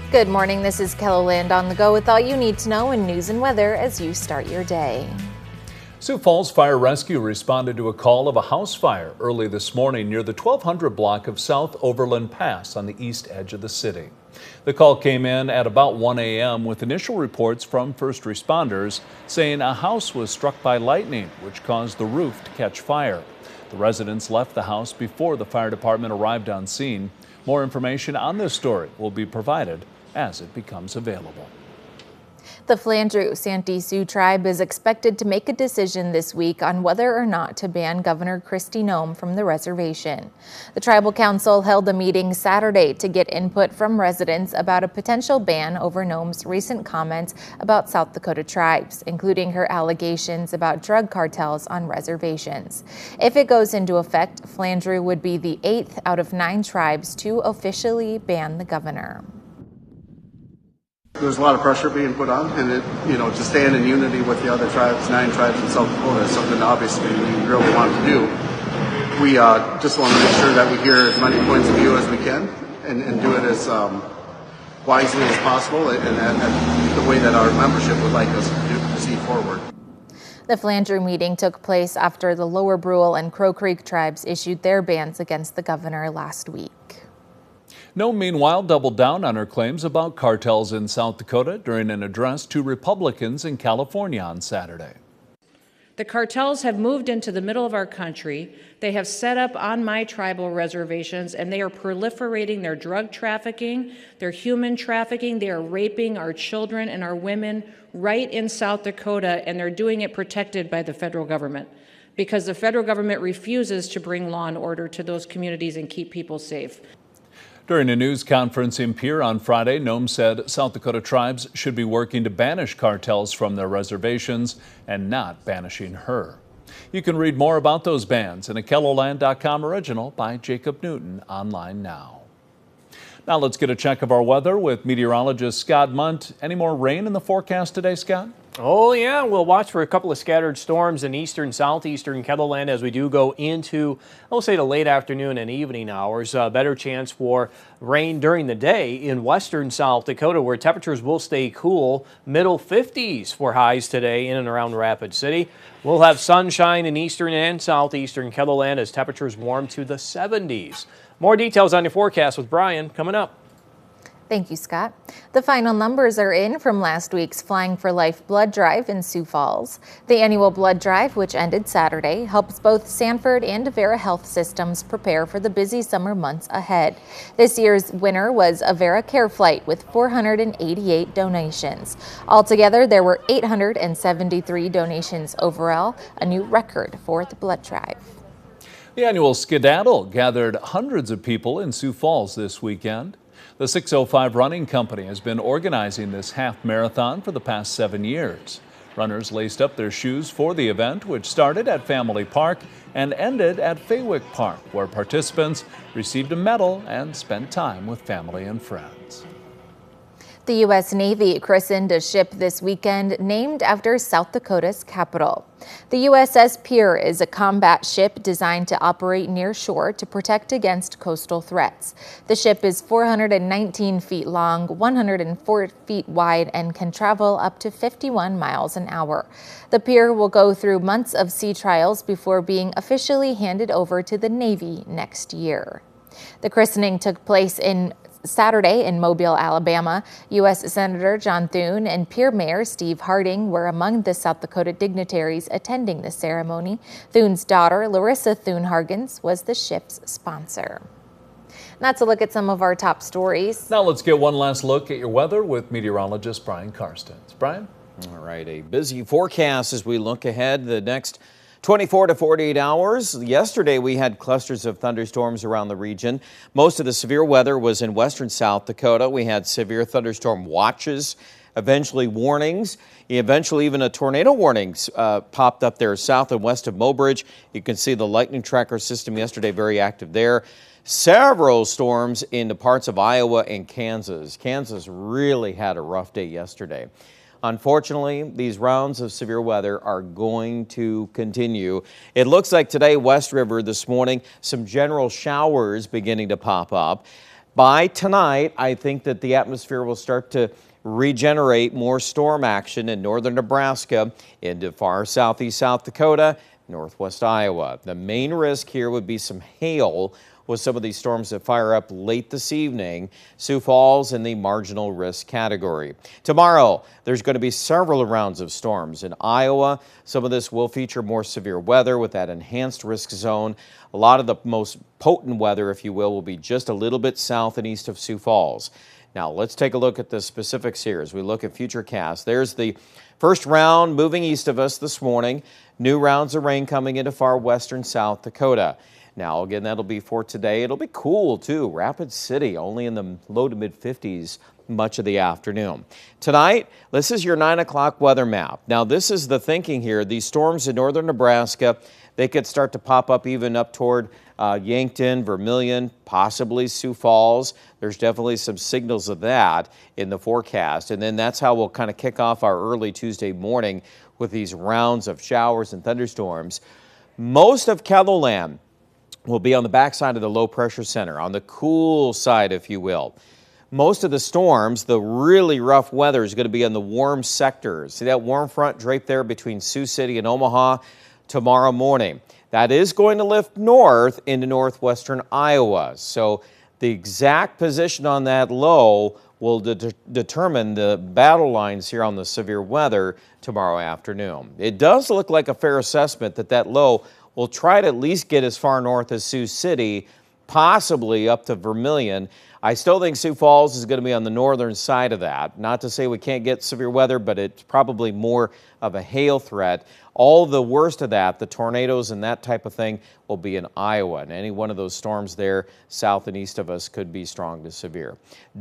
Good morning, this is KELOLAND on the go with all you need to know in news and weather as you start your day. Sioux Falls Fire Rescue responded to a call of a house fire early this morning near the 1200 block of South Overland Pass on the east edge of the city. The call came in at about 1 a.m. with initial reports from first responders saying a house was struck by lightning, which caused the roof to catch fire. The residents left the house before the fire department arrived on scene. More information on this story will be provided as it becomes available. The Flandreau Santee Sioux tribe is expected to make a decision this week on whether or not to ban Governor Noem from the reservation. The tribal council held a meeting Saturday to get input from residents about a potential ban over Noem's recent comments about South Dakota tribes, including her allegations about drug cartels on reservations. If it goes into effect, Flandreau would be the 8th out of 9 tribes to officially ban the governor. There's a lot of pressure being put on, and to stand in unity with the other tribes, 9 tribes in South Dakota, is something obviously we really want to do. We just want to make sure that we hear as many points of view as we can and do it as wisely as possible and the way that our membership would like us to proceed forward. The Flandreau meeting took place after the Lower Brule and Crow Creek tribes issued their bans against the governor last week. Noem, meanwhile, doubled down on her claims about cartels in South Dakota during an address to Republicans in California on Saturday. The cartels have moved into the middle of our country. They have set up on my tribal reservations, and they are proliferating their drug trafficking, their human trafficking. They are raping our children and our women right in South Dakota, and they're doing it protected by the federal government because the federal government refuses to bring law and order to those communities and keep people safe. During a news conference in Pierre on Friday, Noem said South Dakota tribes should be working to banish cartels from their reservations and not banishing her. You can read more about those bans in a KELOLAND.com original by Jacob Newton online now. Now let's get a check of our weather with meteorologist Scott Munt. Any more rain in the forecast today, Scott? Oh yeah, we'll watch for a couple of scattered storms in eastern, southeastern KELOLAND as we do go into, I'll say, the late afternoon and evening hours. Better chance for rain during the day in western South Dakota, where temperatures will stay cool, middle 50s for highs today in and around Rapid City. We'll have sunshine in eastern and southeastern KELOLAND as temperatures warm to the 70s. More details on your forecast with Brian coming up. Thank you, Scott. The final numbers are in from last week's Flying for Life blood drive in Sioux Falls. The annual blood drive, which ended Saturday, helps both Sanford and Avera Health Systems prepare for the busy summer months ahead. This year's winner was Avera Care Flight with 488 donations. Altogether, there were 873 donations overall, a new record for the blood drive. The annual Scadaddle gathered hundreds of people in Sioux Falls this weekend. The 605 Running Company has been organizing this half marathon for the past 7 years. Runners laced up their shoes for the event, which started at Family Park and ended at Faywick Park, where participants received a medal and spent time with family and friends. The U.S. Navy christened a ship this weekend named after South Dakota's capital. The USS Pierre is a combat ship designed to operate near shore to protect against coastal threats. The ship is 419 feet long, 104 feet wide, and can travel up to 51 miles an hour. The Pierre will go through months of sea trials before being officially handed over to the Navy next year. The christening took place Saturday in Mobile, Alabama. U.S. Senator John Thune and Pierre Mayor Steve Harding were among the South Dakota dignitaries attending the ceremony. Thune's daughter, Larissa Thune-Hargens, was the ship's sponsor. That's a look at some of our top stories. Now let's get one last look at your weather with meteorologist Brian Karstens. Brian? All right, a busy forecast as we look ahead the next 24 to 48 hours. Yesterday, we had clusters of thunderstorms around the region. Most of the severe weather was in western South Dakota. We had severe thunderstorm watches, eventually warnings, eventually even a tornado warnings popped up there south and west of Mobridge. You can see the lightning tracker system yesterday, very active there. Several storms into parts of Iowa and Kansas. Kansas really had a rough day yesterday. Unfortunately, these rounds of severe weather are going to continue. It looks like today, West River this morning, some general showers beginning to pop up. By tonight, I think that the atmosphere will start to regenerate more storm action in northern Nebraska into far southeast South Dakota, northwest Iowa. The main risk here would be some hail with some of these storms that fire up late this evening. Sioux Falls in the marginal risk category. Tomorrow, there's going to be several rounds of storms in Iowa. Some of this will feature more severe weather with that enhanced risk zone. A lot of the most potent weather, if you will be just a little bit south and east of Sioux Falls. Now, let's take a look at the specifics here as we look at futurecast. There's the first round moving east of us this morning. New rounds of rain coming into far western South Dakota. Now, again, that'll be for today. It'll be cool, too. Rapid City, only in the low to mid-50s much of the afternoon. Tonight, this is your 9 o'clock weather map. Now, this is the thinking here. These storms in northern Nebraska, they could start to pop up even up toward Yankton, Vermilion, possibly Sioux Falls. There's definitely some signals of that in the forecast. And then that's how we'll kind of kick off our early Tuesday morning with these rounds of showers and thunderstorms. Most of KELOLAND will be on the backside of the low pressure center, on the cool side, if you will. Most of the storms, the really rough weather is going to be in the warm sectors. See that warm front draped there between Sioux City and Omaha tomorrow morning. That is going to lift north into northwestern Iowa. So the exact position on that low will determine the battle lines here on the severe weather tomorrow afternoon. It does look like a fair assessment that that low will try to at least get as far north as Sioux City, possibly up to Vermilion. I still think Sioux Falls is going to be on the northern side of that. Not to say we can't get severe weather, but it's probably more of a hail threat. All the worst of that, the tornadoes and that type of thing, will be in Iowa. And any one of those storms there south and east of us could be strong to severe.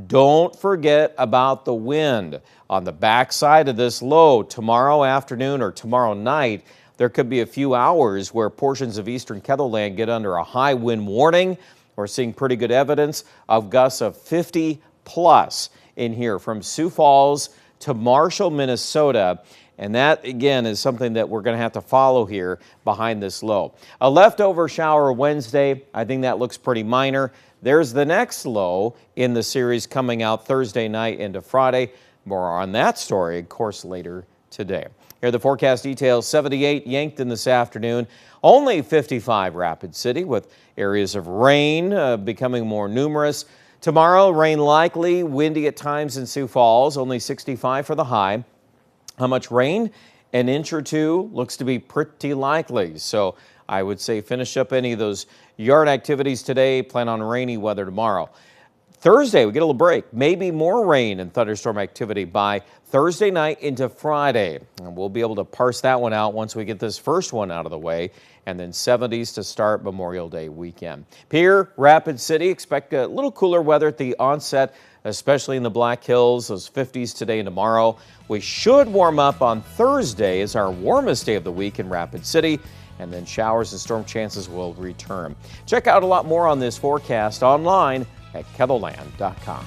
Don't forget about the wind. On the backside of this low, tomorrow afternoon or tomorrow night, there could be a few hours where portions of eastern KELOLAND get under a high wind warning. We're seeing pretty good evidence of gusts of 50 plus in here from Sioux Falls to Marshall, Minnesota. And that, again, is something that we're going to have to follow here behind this low. A leftover shower Wednesday, I think that looks pretty minor. There's the next low in the series coming out Thursday night into Friday. More on that story, of course, later today. Here are the forecast details. 78 Yankton this afternoon. Only 55 Rapid City with areas of rain becoming more numerous. Tomorrow, rain likely, windy at times in Sioux Falls. Only 65 for the high. How much rain? An inch or two looks to be pretty likely. So I would say finish up any of those yard activities today. Plan on rainy weather tomorrow. Thursday, we get a little break. Maybe more rain and thunderstorm activity by Thursday night into Friday. And we'll be able to parse that one out once we get this first one out of the way. And then 70s to start Memorial Day weekend. Pierre, Rapid City, expect a little cooler weather at the onset, especially in the Black Hills, those 50s today and tomorrow. We should warm up on Thursday as our warmest day of the week in Rapid City. And then showers and storm chances will return. Check out a lot more on this forecast online at KELOLAND.com.